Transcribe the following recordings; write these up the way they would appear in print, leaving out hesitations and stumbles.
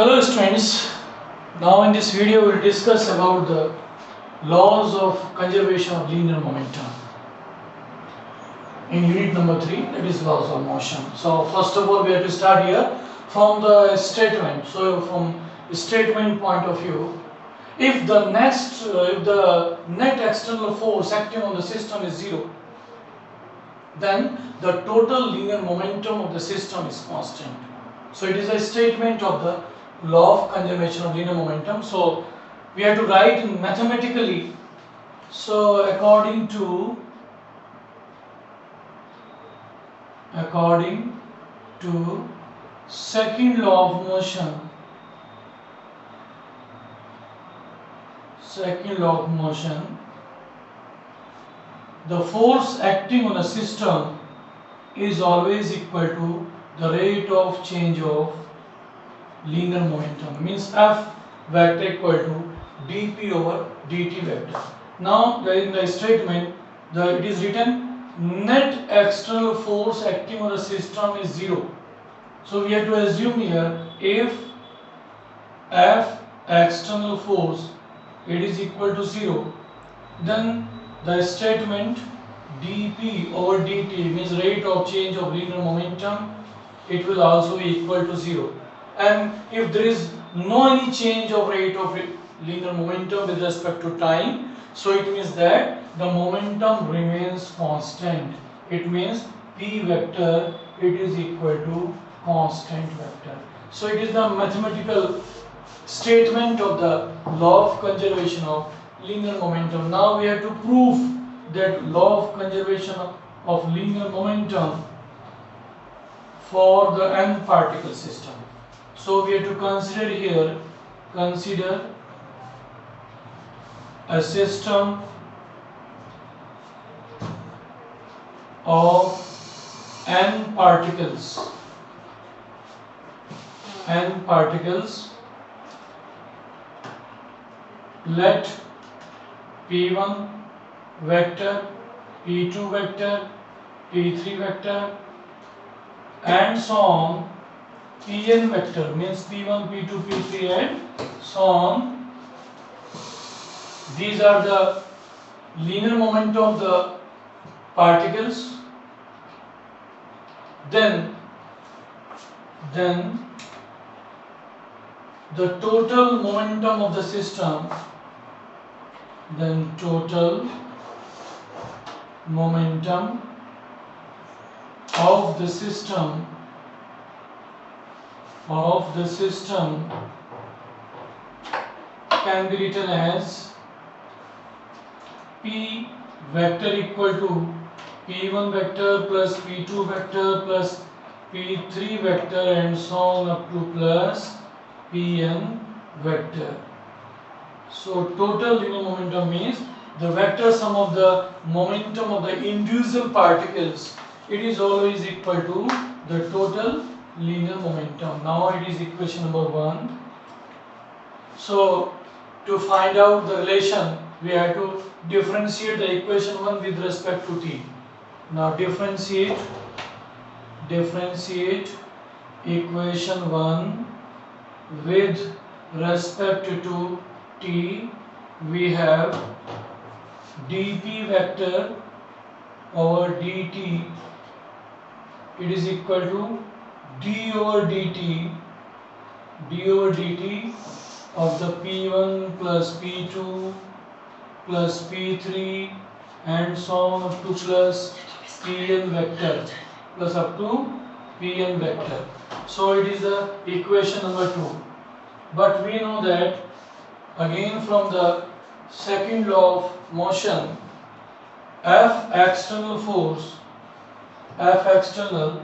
Hello students, now in this video we will discuss about the laws of conservation of linear momentum in unit number 3, that is laws of motion. So first of all we have to start here from the statement. So from the statement point of view, if the net external force acting on the system is 0, then the total linear momentum of the system is constant. So it is a statement of the law of conservation of linear momentum. So we have to write mathematically. So according to second law of motion, the force acting on a system is always equal to the rate of change of linear momentum, means F vector equal to dp over dt vector. Now in the statement it is written net external force acting on the system is 0. So we have to assume here if F external force it is equal to 0, then the statement dp over dt means rate of change of linear momentum, it will also be equal to 0. And if there is no any change of rate of linear momentum with respect to time, so it means that the momentum remains constant. It means p vector it is equal to constant vector. So it is the mathematical statement of the law of conservation of linear momentum. Now we have to prove that law of conservation of linear momentum for the n particle system. So we have to consider a system of n particles. Let P1 vector, P2 vector, P3 vector and so on, Pn vector means P1, P2, P3 and so on. These are the linear momentum of the particles. Then the total momentum of the system, can be written as P vector equal to P1 vector plus P2 vector plus P3 vector and so on up to plus Pn vector. So total linear momentum means the vector sum of the momentum of the individual particles, it is always equal to the total linear momentum. Now it is equation number 1. So to find out the relation, we have to differentiate the equation 1 with respect to t. Now differentiate equation 1 with respect to t. We have dp vector over dt, it is equal to d over dt of the P1 plus P2 plus P3 and so on up to plus Pn vector plus up to Pn vector. So it is the equation number 2. But we know that again from the second law of motion, F external force, F external,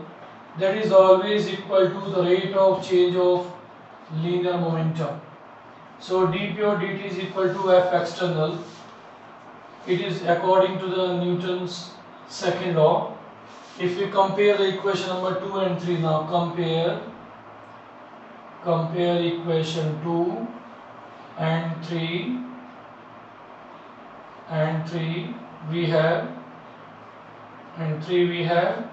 that is always equal to the rate of change of linear momentum. So dp or dt is equal to F external. It is according to the Newton's second law. If we compare the equation number 2 and 3, now compare equation 2 and 3 we have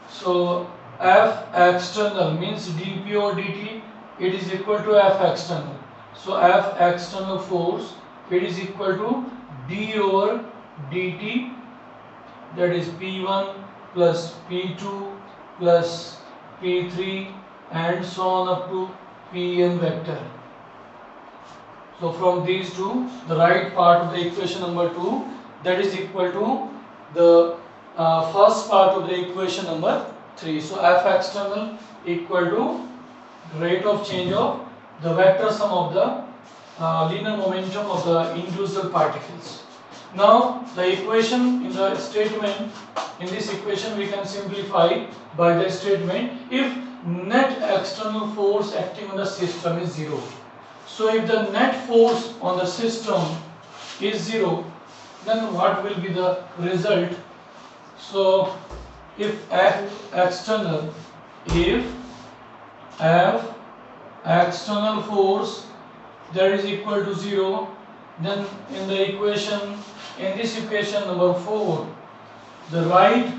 so F external means dp or dt it is equal to F external. So F external force, it is equal to d over dt, that is P1 plus P2 plus P3 and so on up to Pn vector. So from these two, the right part of the equation number 2, that is equal to the first part of the equation number 3. So F external equal to rate of change of the vector sum of the linear momentum of the individual particles. Now the equation in the statement, in this equation we can simplify by the statement if net external force acting on the system is 0. So if the net force on the system is 0, then what will be the result? So if F external force that is equal to 0, then in the equation, in this equation number 4, the right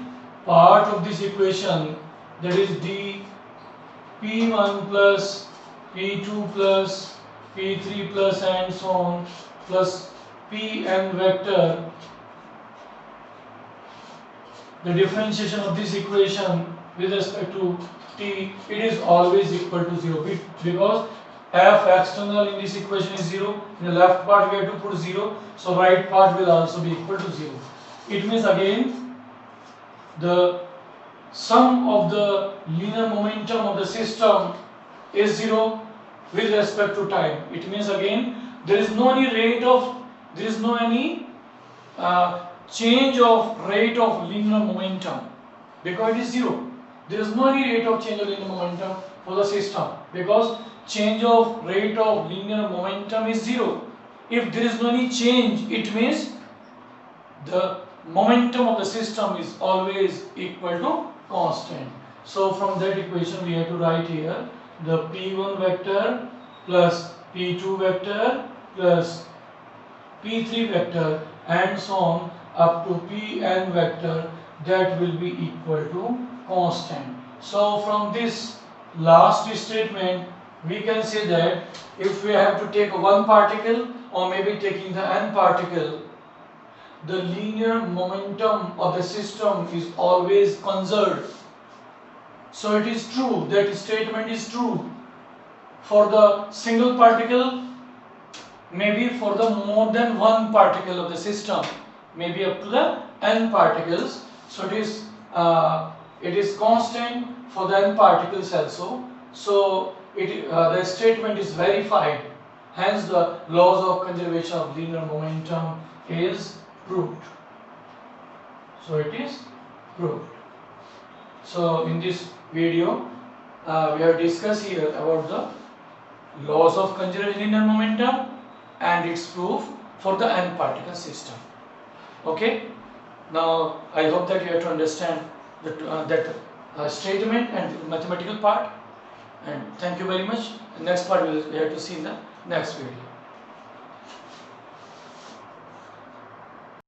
part of this equation, that is d P1 plus P2 plus P3 plus and so on plus Pn vector, the differentiation of this equation with respect to t, it is always equal to 0 because F external in this equation is 0, in the left part we have to put 0, so right part will also be equal to 0. It means again the sum of the linear momentum of the system is 0 with respect to time. It means again there is no any change of rate of linear momentum because it is 0. There is no any rate of change of linear momentum for the system because change of rate of linear momentum is 0. If there is no any change, it means the momentum of the system is always equal to constant. So from that equation we have to write here the P1 vector plus P2 vector plus P3 vector and so on up to Pn vector, that will be equal to constant. So from this last statement we can say that if we have to take one particle or maybe taking the n particle, the linear momentum of the system is always conserved. So it is true, that statement is true for the single particle, maybe for the more than one particle of the system, maybe up to the n particles. So it is constant for the n particles also. So the statement is verified. Hence the laws of conservation of linear momentum is proved. So it is proved. So in this video we have discussed here about the laws of conservation of linear momentum and its proof for the n particle system. Okay, now I hope that you have to understand that statement and the mathematical part, and thank you very much. The next part we have to see in the next video.